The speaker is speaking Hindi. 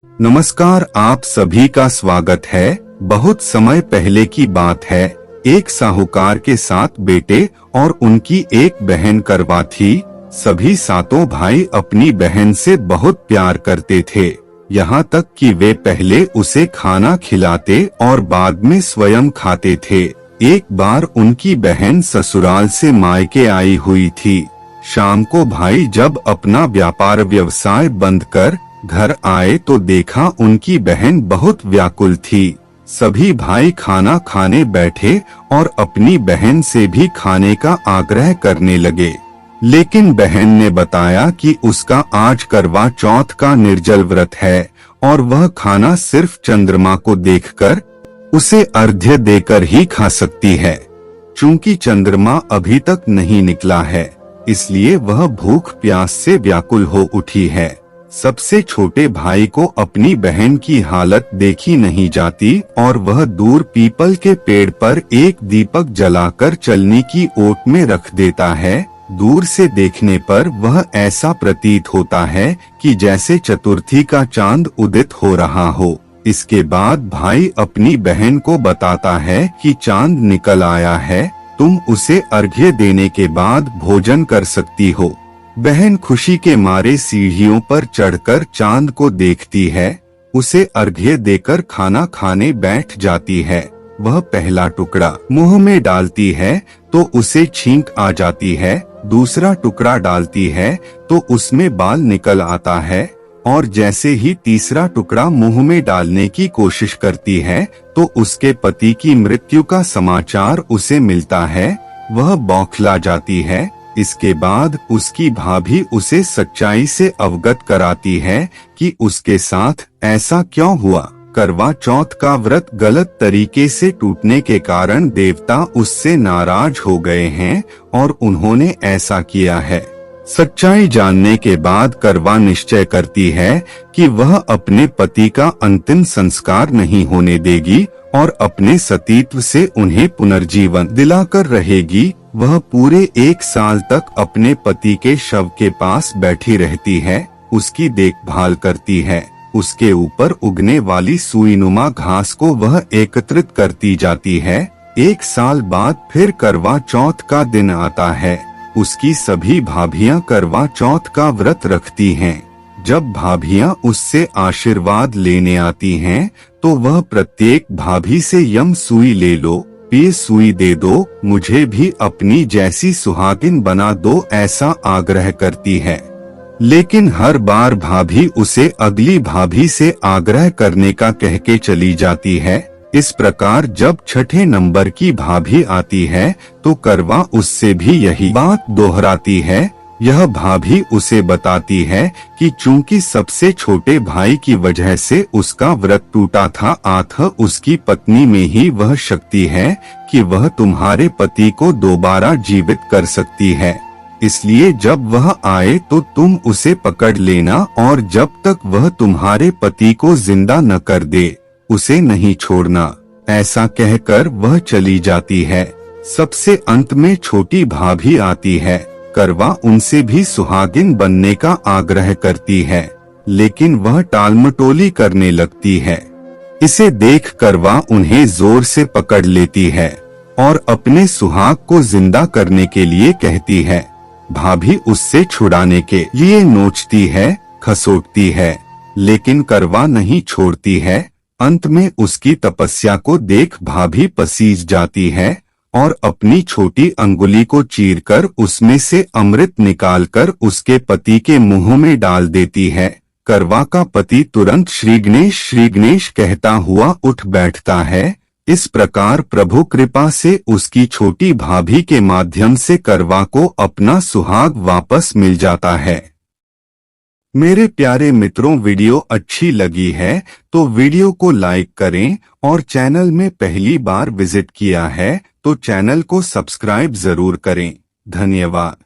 नमस्कार, आप सभी का स्वागत है। बहुत समय पहले की बात है। एक साहूकार के 7 बेटे और उनकी एक बहन करवा थी। सभी सातों भाई अपनी बहन से बहुत प्यार करते थे, यहाँ तक कि वे पहले उसे खाना खिलाते और बाद में स्वयं खाते थे। एक बार उनकी बहन ससुराल से मायके आई हुई थी। शाम को भाई जब अपना व्यापार व्यवसाय बंद कर घर आए तो देखा उनकी बहन बहुत व्याकुल थी। सभी भाई खाना खाने बैठे और अपनी बहन से भी खाने का आग्रह करने लगे, लेकिन बहन ने बताया कि उसका आज करवा चौथ का निर्जल व्रत है और वह खाना सिर्फ चंद्रमा को देखकर उसे अर्घ्य देकर ही खा सकती है। चूंकि चंद्रमा अभी तक नहीं निकला है, इसलिए वह भूख प्यास से व्याकुल हो उठी है। सबसे छोटे भाई को अपनी बहन की हालत देखी नहीं जाती और वह दूर पीपल के पेड़ पर एक दीपक जलाकर चलनी की ओट में रख देता है। दूर से देखने पर वह ऐसा प्रतीत होता है कि जैसे चतुर्थी का चांद उदित हो रहा हो। इसके बाद भाई अपनी बहन को बताता है कि चांद निकल आया है, तुम उसे अर्घ्य देने के बाद भोजन कर सकती हो। बहन खुशी के मारे सीढ़ियों पर चढ़कर चांद को देखती है, उसे अर्घ्य देकर खाना खाने बैठ जाती है। वह पहला टुकड़ा मुंह में डालती है तो उसे छींक आ जाती है, दूसरा टुकड़ा डालती है तो उसमें बाल निकल आता है और जैसे ही तीसरा टुकड़ा मुंह में डालने की कोशिश करती है तो उसके पति की मृत्यु का समाचार उसे मिलता है। वह बौखला जाती है। इसके बाद उसकी भाभी उसे सच्चाई से अवगत कराती है कि उसके साथ ऐसा क्यों हुआ। करवा चौथ का व्रत गलत तरीके से टूटने के कारण देवता उससे नाराज हो गए हैं और उन्होंने ऐसा किया है। सच्चाई जानने के बाद करवा निश्चय करती है कि वह अपने पति का अंतिम संस्कार नहीं होने देगी और अपने सतीत्व से उन्हें पुनर्जीवन दिलाकर रहेगी। वह पूरे 1 साल तक अपने पति के शव के पास बैठी रहती है, उसकी देखभाल करती है। उसके ऊपर उगने वाली सुईनुमा घास को वह एकत्रित करती जाती है। 1 साल बाद फिर करवा चौथ का दिन आता है। उसकी सभी भाभियां करवा चौथ का व्रत रखती हैं। जब भाभियां उससे आशीर्वाद लेने आती हैं, तो वह प्रत्येक भाभी से यम सुई ले लो, ये सुई दे दो, मुझे भी अपनी जैसी सुहागिन बना दो, ऐसा आग्रह करती है। लेकिन हर बार भाभी उसे अगली भाभी से आग्रह करने का कह के चली जाती है। इस प्रकार जब छठे नंबर की भाभी आती है तो करवा उससे भी यही बात दोहराती है। यह भाभी उसे बताती है कि चूंकि सबसे छोटे भाई की वजह से उसका व्रत टूटा था, अतः उसकी पत्नी में ही वह शक्ति है कि वह तुम्हारे पति को दोबारा जीवित कर सकती है। इसलिए जब वह आए तो तुम उसे पकड़ लेना और जब तक वह तुम्हारे पति को जिंदा न कर दे, उसे नहीं छोड़ना। ऐसा कहकर वह चली जाती है। सबसे अंत में छोटी भाभी आती है। करवा उनसे भी सुहागिन बनने का आग्रह करती है, लेकिन वह टालमटोली करने लगती है। इसे देख करवा उन्हें जोर से पकड़ लेती है और अपने सुहाग को जिंदा करने के लिए कहती है। भाभी उससे छुड़ाने के लिए नोचती है, खसोटती है, लेकिन करवा नहीं छोड़ती है। अंत में उसकी तपस्या को देख भाभी पसीज जाती है और अपनी छोटी अंगुली को चीरकर उसमें से अमृत निकालकर उसके पति के मुंह में डाल देती है। करवा का पति तुरंत श्री गणेश कहता हुआ उठ बैठता है। इस प्रकार प्रभु कृपा से उसकी छोटी भाभी के माध्यम से करवा को अपना सुहाग वापस मिल जाता है। मेरे प्यारे मित्रों, वीडियो अच्छी लगी है तो वीडियो को लाइक करें और चैनल में पहली बार विजिट किया है तो चैनल को सब्सक्राइब जरूर करें। धन्यवाद।